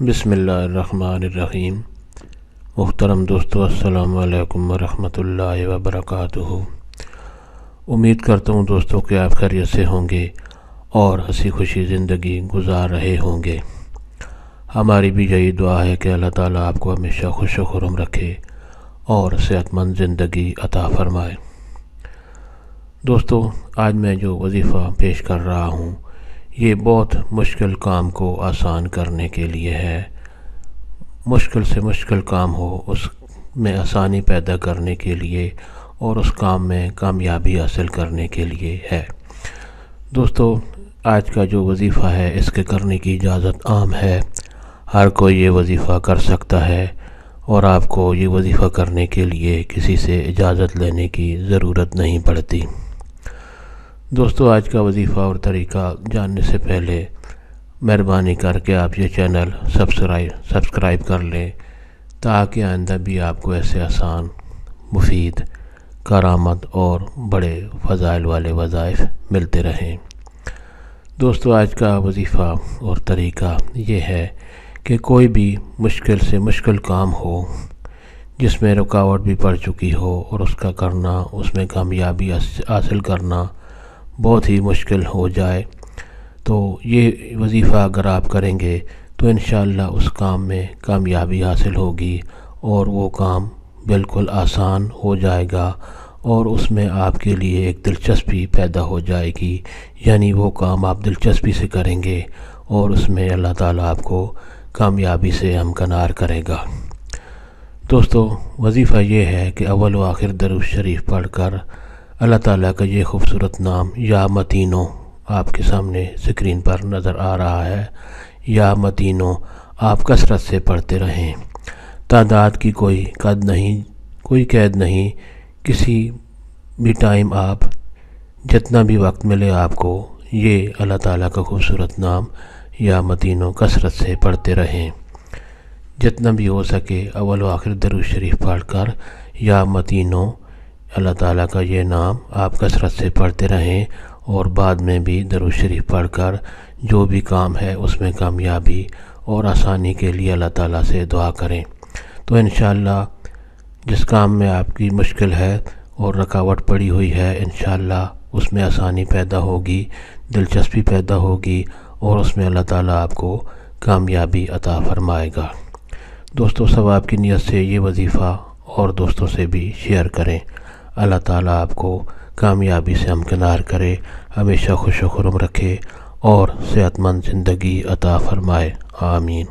بسم اللہ الرحمن الرحیم۔ محترم دوستو، السلام علیکم ورحمۃ اللہ وبرکاتہ۔ امید کرتا ہوں دوستوں کہ آپ خیریت سے ہوں گے اور ہنسی خوشی زندگی گزار رہے ہوں گے۔ ہماری بھی یہی دعا ہے کہ اللہ تعالیٰ آپ کو ہمیشہ خوش و خرم رکھے اور صحت مند زندگی عطا فرمائے۔ دوستو، آج میں جو وظیفہ پیش کر رہا ہوں یہ بہت مشکل کام کو آسان کرنے کے لیے ہے۔ مشکل سے مشکل کام ہو اس میں آسانی پیدا کرنے کے لیے اور اس کام میں کامیابی حاصل کرنے کے لیے ہے۔ دوستو، آج کا جو وظیفہ ہے اس کے کرنے کی اجازت عام ہے، ہر کوئی یہ وظیفہ کر سکتا ہے اور آپ کو یہ وظیفہ کرنے کے لیے کسی سے اجازت لینے کی ضرورت نہیں پڑتی۔ دوستو، آج کا وظیفہ اور طریقہ جاننے سے پہلے مہربانی کر کے آپ یہ چینل سبسکرائب کر لیں تاکہ آئندہ بھی آپ کو ایسے آسان، مفید، کارآمد اور بڑے فضائل والے وظائف ملتے رہیں۔ دوستو، آج کا وظیفہ اور طریقہ یہ ہے کہ کوئی بھی مشکل سے مشکل کام ہو جس میں رکاوٹ بھی پڑ چکی ہو اور اس کا کرنا، اس میں کامیابی حاصل کرنا بہت ہی مشکل ہو جائے، تو یہ وظیفہ اگر آپ کریں گے تو انشاءاللہ اس کام میں کامیابی حاصل ہوگی اور وہ کام بالکل آسان ہو جائے گا اور اس میں آپ کے لیے ایک دلچسپی پیدا ہو جائے گی، یعنی وہ کام آپ دلچسپی سے کریں گے اور اس میں اللہ تعالیٰ آپ کو کامیابی سے ہمکنار کرے گا۔ دوستو، وظیفہ یہ ہے کہ اول و آخر درود شریف پڑھ کر اللہ تعالیٰ کا یہ خوبصورت نام یا متینو آپ کے سامنے سکرین پر نظر آ رہا ہے، یا متینو آپ کثرت سے پڑھتے رہیں۔ تعداد کی کوئی قید نہیں، کسی بھی ٹائم آپ جتنا بھی وقت ملے آپ کو یہ اللہ تعالیٰ کا خوبصورت نام یا متینو کثرت سے پڑھتے رہیں۔ جتنا بھی ہو سکے اول و آخر درود شریف پڑھ کر یا متینو اللہ تعالیٰ کا یہ نام آپ کثرت سے پڑھتے رہیں اور بعد میں بھی درود شریف پڑھ کر جو بھی کام ہے اس میں کامیابی اور آسانی کے لیے اللہ تعالیٰ سے دعا کریں، تو انشاءاللہ جس کام میں آپ کی مشکل ہے اور رکاوٹ پڑی ہوئی ہے انشاءاللہ اس میں آسانی پیدا ہوگی، دلچسپی پیدا ہوگی اور اس میں اللہ تعالیٰ آپ کو کامیابی عطا فرمائے گا۔ دوستو، ثواب کی نیت سے یہ وظیفہ اور دوستوں سے بھی شیئر کریں۔ اللہ تعالیٰ آپ کو کامیابی سے ہمکنار کرے، ہمیشہ خوش و خرم رکھے اور صحت مند زندگی عطا فرمائے، آمین۔